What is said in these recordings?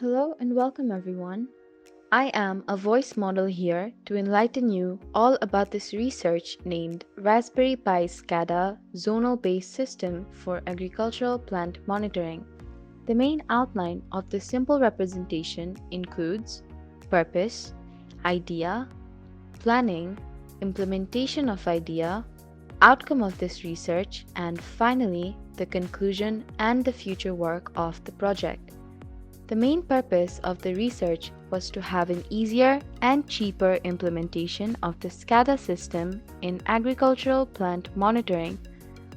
Hello and welcome everyone. I am a voice model here to enlighten you all about this research named Raspberry Pi SCADA Zonal based system for agricultural plant monitoring. The main outline of this simple representation includes purpose, idea, planning, implementation of idea, outcome of this research, and finally the conclusion and the future work of the project. The main purpose of the research was to have an easier and cheaper implementation of the SCADA system in agricultural plant monitoring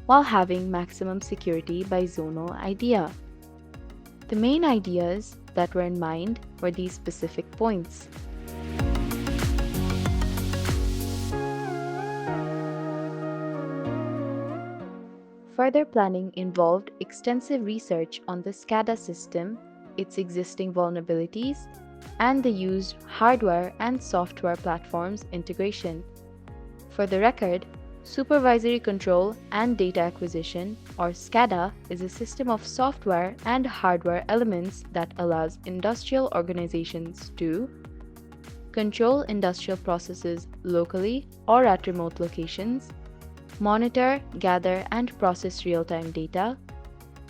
while having maximum security by zonal idea. The main ideas that were in mind were these specific points. Further planning involved extensive research on the SCADA system, its existing vulnerabilities, and the used hardware and software platforms integration. For the record, Supervisory Control and Data Acquisition, or SCADA, is a system of software and hardware elements that allows industrial organizations to control industrial processes locally or at remote locations, monitor, gather, and process real-time data,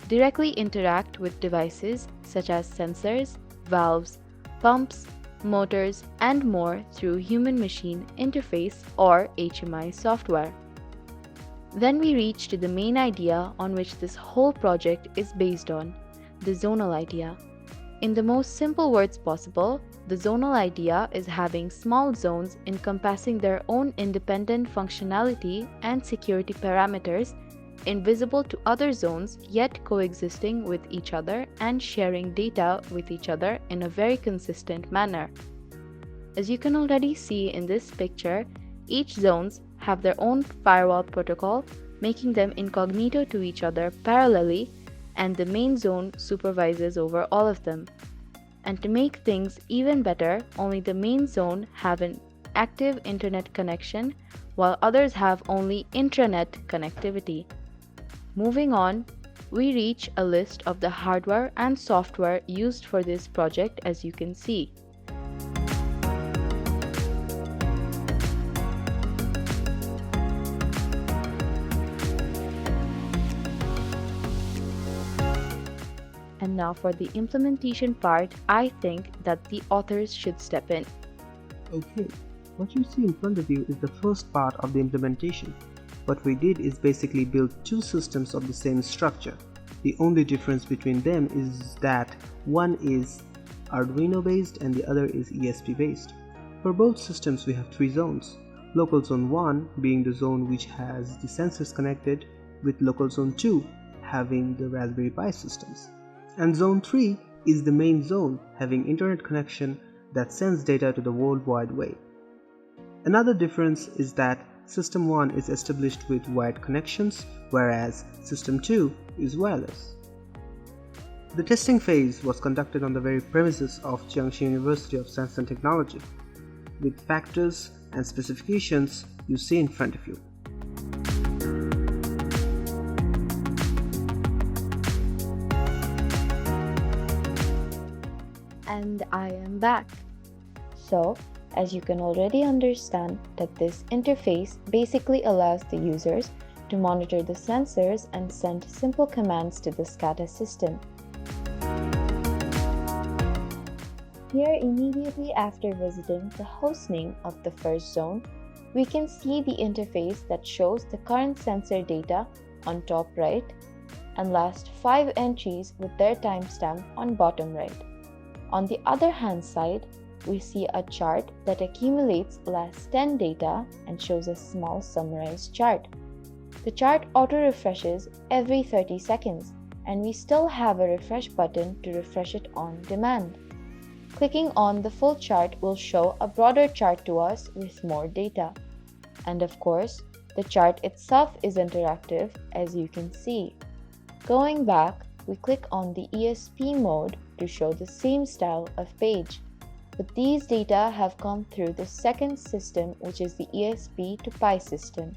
directly interact with devices such as sensors, valves, pumps, motors, and more through human-machine interface or HMI software. Then we reach to the main idea on which this whole project is based on, the zonal idea. In the most simple words possible, the zonal idea is having small zones encompassing their own independent functionality and security parameters invisible to other zones yet coexisting with each other and sharing data with each other in a very consistent manner. As you can already see in this picture, each zones have their own firewall protocol, making them incognito to each other parallelly, and the main zone supervises over all of them. And to make things even better, only the main zone have an active internet connection while others have only intranet connectivity. Moving on, we reach a list of the hardware and software used for this project, as you can see. And now for the implementation part, I think that the authors should step in. Okay, what you see in front of you is the first part of the implementation. What we did is basically build two systems of the same structure. The only difference between them is that one is Arduino based and the other is ESP based. For both systems we have three zones. Local zone 1 being the zone which has the sensors connected, with local zone 2 having the Raspberry Pi systems. And zone 3 is the main zone having internet connection that sends data to the World Wide Web. Another difference is that System 1 is established with wired connections, whereas System 2 is wireless. The testing phase was conducted on the very premises of Jiangxi University of Science and Technology, with factors and specifications you see in front of you. And I am back. So, as you can already understand that this interface basically allows the users to monitor the sensors and send simple commands to the SCADA system. Here, immediately after visiting the hostname of the first zone, we can see the interface that shows the current sensor data on top right and last 5 entries with their timestamp on bottom right. On the other hand side, we see a chart that accumulates last 10 data and shows a small summarized chart. The chart auto-refreshes every 30 seconds, and we still have a refresh button to refresh it on demand. Clicking on the full chart will show a broader chart to us with more data. And of course, the chart itself is interactive, as you can see. Going back, we click on the ESP mode to show the same style of page. But these data have come through the second system, which is the ESP to Pi system.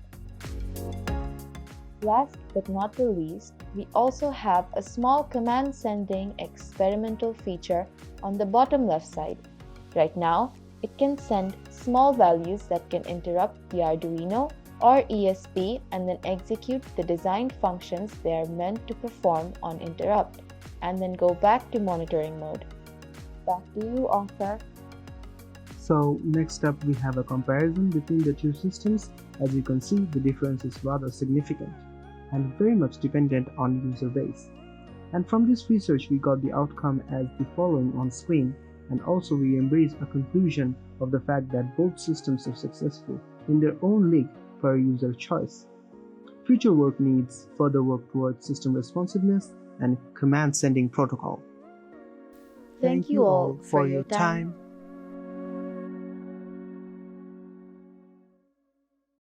Last but not the least, we also have a small command sending experimental feature on the bottom left side. Right now, it can send small values that can interrupt the Arduino or ESP and then execute the designed functions they are meant to perform on interrupt, and then go back to monitoring mode. Back to you, author. So next up we have a comparison between the two systems. As you can see, the difference is rather significant and very much dependent on user base. And from this research we got the outcome as the following on screen, and also we embrace a conclusion of the fact that both systems are successful in their own league per user choice. Future work needs further work towards system responsiveness and command sending protocol. Thank you all for your time.